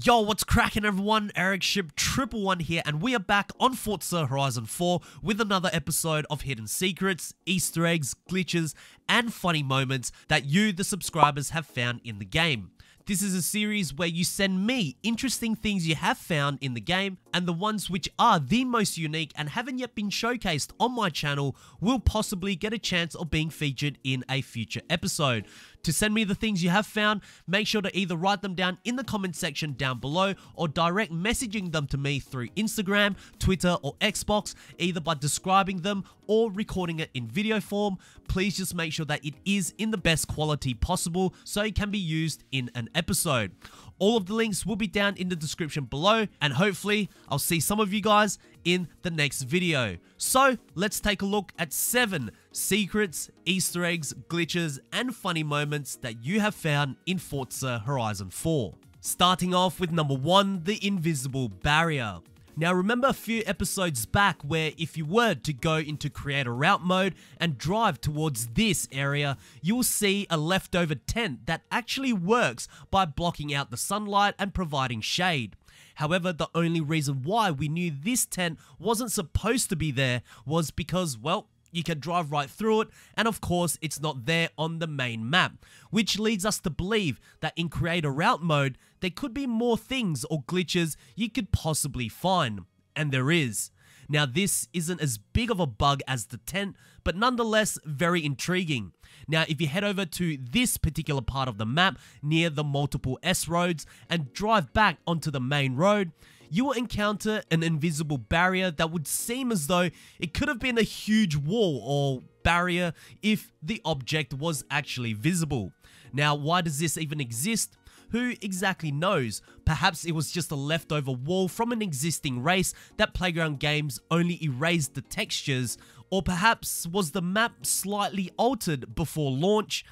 Yo, what's cracking everyone? Ericship 111 here, and we are back on Forza Horizon 4 with another episode of hidden secrets, Easter eggs, glitches, and funny moments that you, the subscribers, have found in the game. This is a series where you send me interesting things you have found in the game, and the ones which are the most unique and haven't yet been showcased on my channel will possibly get a chance of being featured in a future episode. To send me the things you have found, make sure to either write them down in the comment section down below or direct messaging them to me through Instagram, Twitter, or Xbox, either by describing them or recording it in video form. Please just make sure that it is in the best quality possible so it can be used in an episode. All of the links will be down in the description below, and hopefully I'll see some of you guys in the next video. So let's take a look at 7 secrets, Easter eggs, glitches, and funny moments that you have found in Forza Horizon 4. Starting off with number 1, the invisible barrier. Now remember a few episodes back where if you were to go into creator route mode and drive towards this area, you will see a leftover tent that actually works by blocking out the sunlight and providing shade. However, the only reason why we knew this tent wasn't supposed to be there was because, well, you can drive right through it, and of course it's not there on the main map, which leads us to believe that in creator route mode there could be more things or glitches you could possibly find, and there is. Now this isn't as big of a bug as the tent, but nonetheless very intriguing. Now if you head over to this particular part of the map near the multiple S roads and drive back onto the main road, you will encounter an invisible barrier that would seem as though it could have been a huge wall or barrier if the object was actually visible. Now, why does this even exist? Who exactly knows? Perhaps it was just a leftover wall from an existing race that Playground Games only erased the textures, or perhaps was the map slightly altered before launch?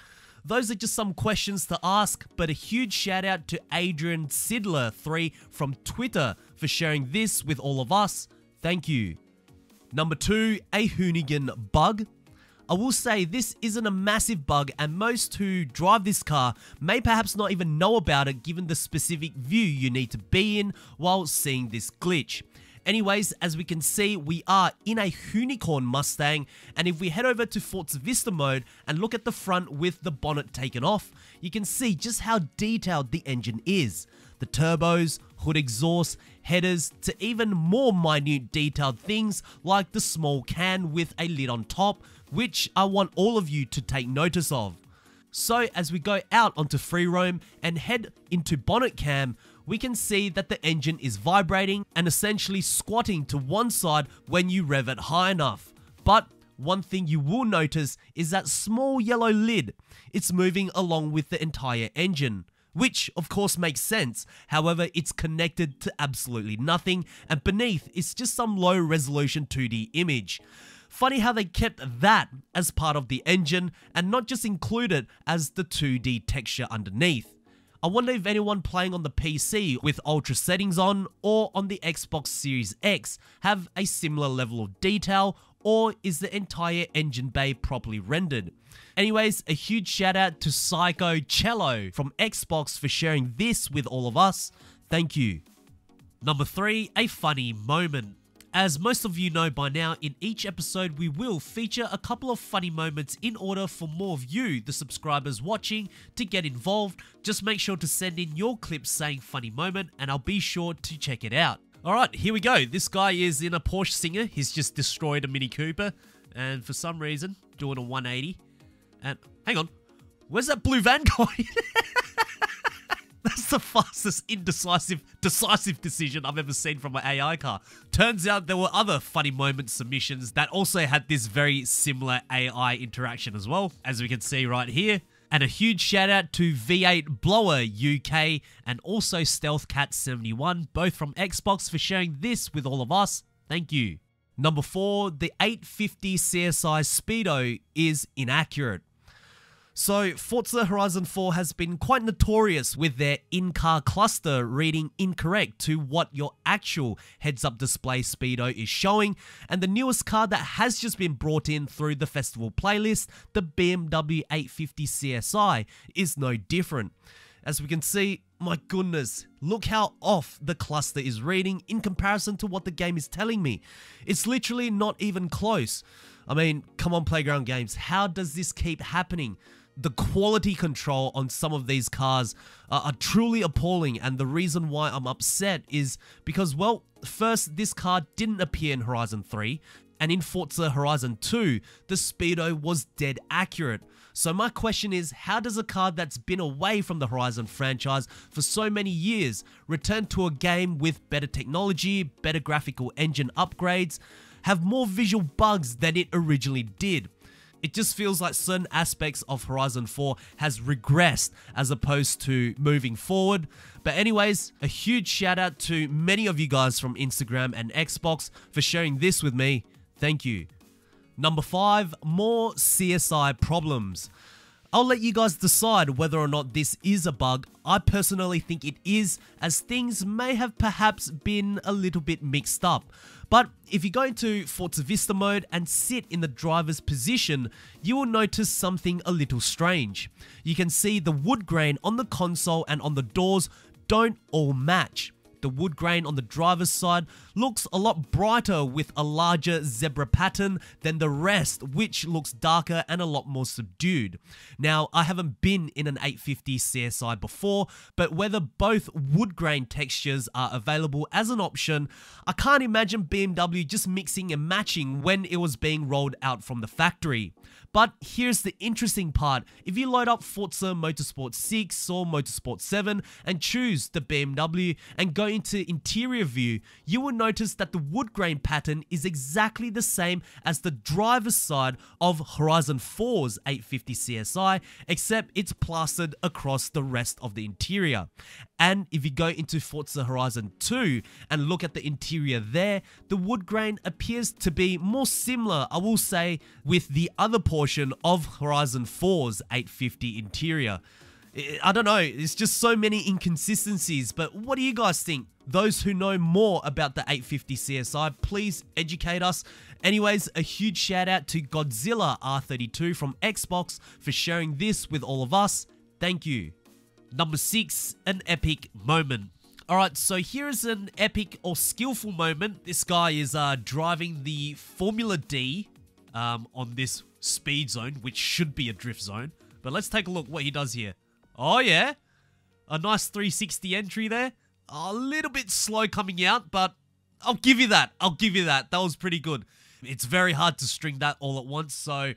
Those are just some questions to ask, but a huge shout out to Adrian Sidler 3 from Twitter for sharing this with all of us. Thank you. Number 2, a Hoonigan Bug. I will say this isn't a massive bug, and most who drive this car may perhaps not even know about it given the specific view you need to be in while seeing this glitch. Anyways, as we can see, we are in a Hoonicorn Mustang, and if we head over to Forza Vista mode and look at the front with the bonnet taken off, you can see just how detailed the engine is. The turbos, hood exhaust, headers, to even more minute detailed things like the small can with a lid on top, which I want all of you to take notice of. So as we go out onto free roam and head into bonnet cam, we can see that the engine is vibrating and essentially squatting to one side when you rev it high enough. But one thing you will notice is that small yellow lid. It's moving along with the entire engine, which of course makes sense. However, it's connected to absolutely nothing, and beneath is just some low resolution 2D image. Funny how they kept that as part of the engine and not just include it as the 2D texture underneath. I wonder if anyone playing on the PC with ultra settings on or on the Xbox Series X have a similar level of detail, or is the entire engine bay properly rendered. Anyways, a huge shout out to Psycho Cello from Xbox for sharing this with all of us. Thank you. Number 3, a funny moment. As most of you know by now, in each episode we will feature a couple of funny moments in order for more of you, the subscribers watching, to get involved. Just make sure to send in your clips saying funny moment and I'll be sure to check it out. Alright, here we go. This guy is in a Porsche Singer. He's just destroyed a Mini Cooper and for some reason doing a 180. And hang on, where's that blue van going? That's the fastest decisive decision I've ever seen from an AI car. Turns out there were other funny moment submissions that also had this very similar AI interaction as well, as we can see right here. And a huge shout out to V8 Blower UK and also StealthCat71, both from Xbox, for sharing this with all of us. Thank you. Number 4, the 850 CSi Speedo Is Inaccurate. So, Forza Horizon 4 has been quite notorious with their in-car cluster reading incorrect to what your actual heads-up display speedo is showing, and the newest car that has just been brought in through the festival playlist, the BMW 850 CSi, is no different. As we can see, my goodness, look how off the cluster is reading in comparison to what the game is telling me. It's literally not even close. I mean, come on, Playground Games, how does this keep happening? The quality control on some of these cars are truly appalling, and the reason why I'm upset is because, well, first, this car didn't appear in Horizon 3, and in Forza Horizon 2, the Speedo was dead accurate. So my question is, how does a car that's been away from the Horizon franchise for so many years return to a game with better technology, better graphical engine upgrades, have more visual bugs than it originally did? It just feels like certain aspects of Horizon 4 has regressed as opposed to moving forward. But anyways, a huge shout out to many of you guys from Instagram and Xbox for sharing this with me. Thank you. Number 5, more CSi Problems. I'll let you guys decide whether or not this is a bug. I personally think it is, as things may have perhaps been a little bit mixed up. But if you go into Forza Vista mode and sit in the driver's position, you will notice something a little strange. You can see the wood grain on the console and on the doors don't all match. The wood grain on the driver's side looks a lot brighter with a larger zebra pattern than the rest, which looks darker and a lot more subdued. Now, I haven't been in an 850 CSi before, but whether both wood grain textures are available as an option, I can't imagine BMW just mixing and matching when it was being rolled out from the factory. But here's the interesting part. If you load up Forza Motorsport 6 or Motorsport 7 and choose the BMW and go into interior view, you will notice that the wood grain pattern is exactly the same as the driver's side of Horizon 4's 850 CSi, except it's plastered across the rest of the interior. And if you go into Forza Horizon 2 and look at the interior there, the wood grain appears to be more similar, I will say, with the other portion of Horizon 4's 850 interior. I don't know, it's just so many inconsistencies, but what do you guys think? Those who know more about the 850 CSi, please educate us. Anyways, a huge shout out to Godzilla R32 from Xbox for sharing this with all of us. Thank you. Number 6, an epic moment. Alright, so here is an epic or skillful moment. This guy is driving the Formula D on this speed zone, which should be a drift zone. But let's take a look what he does here. Oh yeah, a nice 360 entry there. A little bit slow coming out, but I'll give you that. I'll give you that. That was pretty good. It's very hard to string that all at once, so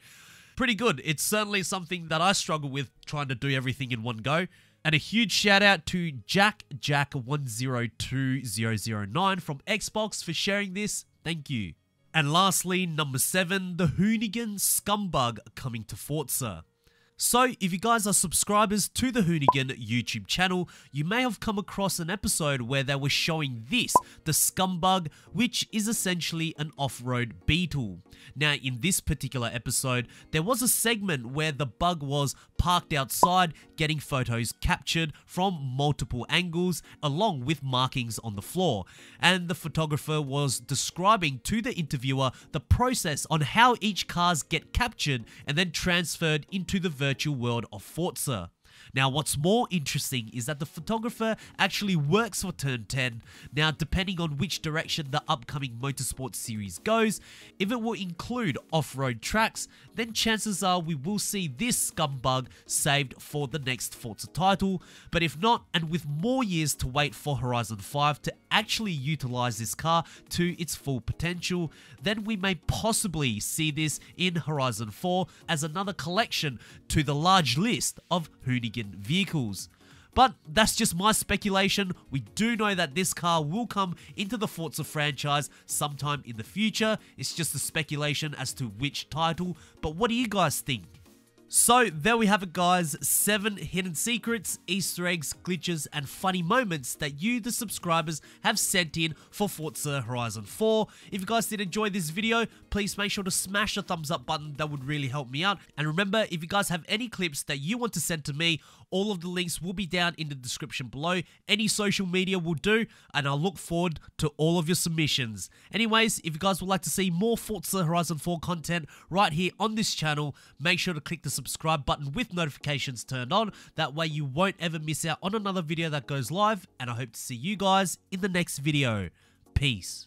pretty good. It's certainly something that I struggle with, trying to do everything in one go. And a huge shout out to Jack102009 from Xbox for sharing this. Thank you. And lastly, number 7, the Hoonigan ScumBug coming to Forza. So, if you guys are subscribers to the Hoonigan YouTube channel, you may have come across an episode where they were showing this, the ScumBug, which is essentially an off-road beetle. Now, in this particular episode, there was a segment where the bug was parked outside, getting photos captured from multiple angles, along with markings on the floor. And the photographer was describing to the interviewer the process on how each cars get captured and then transferred into the virtual world of Forza. Now, what's more interesting is that the photographer actually works for Turn 10. Now, depending on which direction the upcoming motorsport series goes, if it will include off-road tracks, then chances are we will see this ScumBug saved for the next Forza title. But if not, and with more years to wait for Horizon 5 to actually utilize this car to its full potential, then we may possibly see this in Horizon 4 as another collection to the large list of Hoonigan vehicles. But that's just my speculation. We do know that this car will come into the Forza franchise sometime in the future. It's just a speculation as to which title, but what do you guys think? So there we have it, guys. 7 hidden secrets, Easter eggs, glitches, and funny moments that you, the subscribers, have sent in for Forza Horizon 4. If you guys did enjoy this video, please make sure to smash the thumbs up button. That would really help me out. And remember, if you guys have any clips that you want to send to me, all of the links will be down in the description below. Any social media will do, and I'll look forward to all of your submissions. Anyways, if you guys would like to see more Forza Horizon 4 content right here on this channel, make sure to click the subscribe button with notifications turned on. That way you won't ever miss out on another video that goes live, and I hope to see you guys in the next video. Peace.